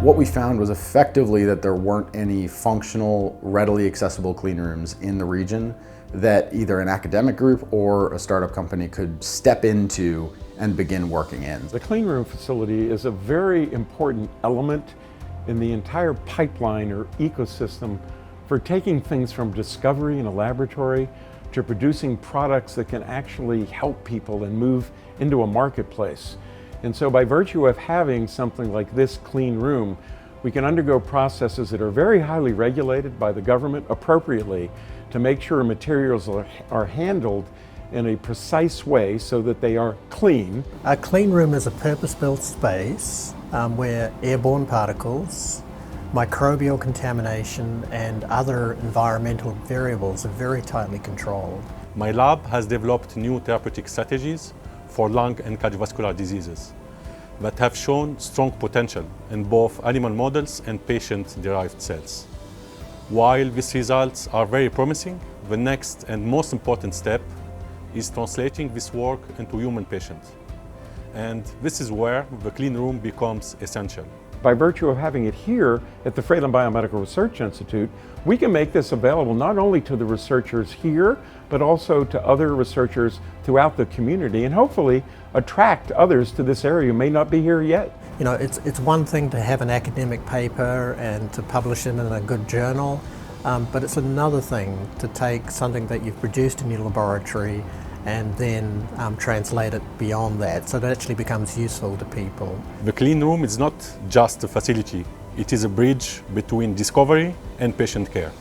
What we found was effectively that there weren't any functional, readily accessible clean rooms in the region that either an academic group or a startup company could step into and begin working in. The clean room facility is a very important element in the entire pipeline or ecosystem for taking things from discovery in a laboratory to producing products that can actually help people and move into a marketplace. And so by virtue of having something like this clean room, we can undergo processes that are very highly regulated by the government appropriately to make sure materials are handled in a precise way so that they are clean. A clean room is a purpose-built space where airborne particles, microbial contamination and other environmental variables are very tightly controlled. My lab has developed new therapeutic strategies for lung and cardiovascular diseases that have shown strong potential in both animal models and patient-derived cells. While these results are very promising, the next and most important step is translating this work into human patients. And this is where the clean room becomes essential. By virtue of having it here at the Fralin Biomedical Research Institute, we can make this available not only to the researchers here, but also to other researchers throughout the community and hopefully attract others to this area who may not be here yet. You know, it's one thing to have an academic paper and to publish it in a good journal, but it's another thing to take something that you've produced in your laboratory and then translate it beyond that, so that it actually becomes useful to people. The clean room is not just a facility, it is a bridge between discovery and patient care.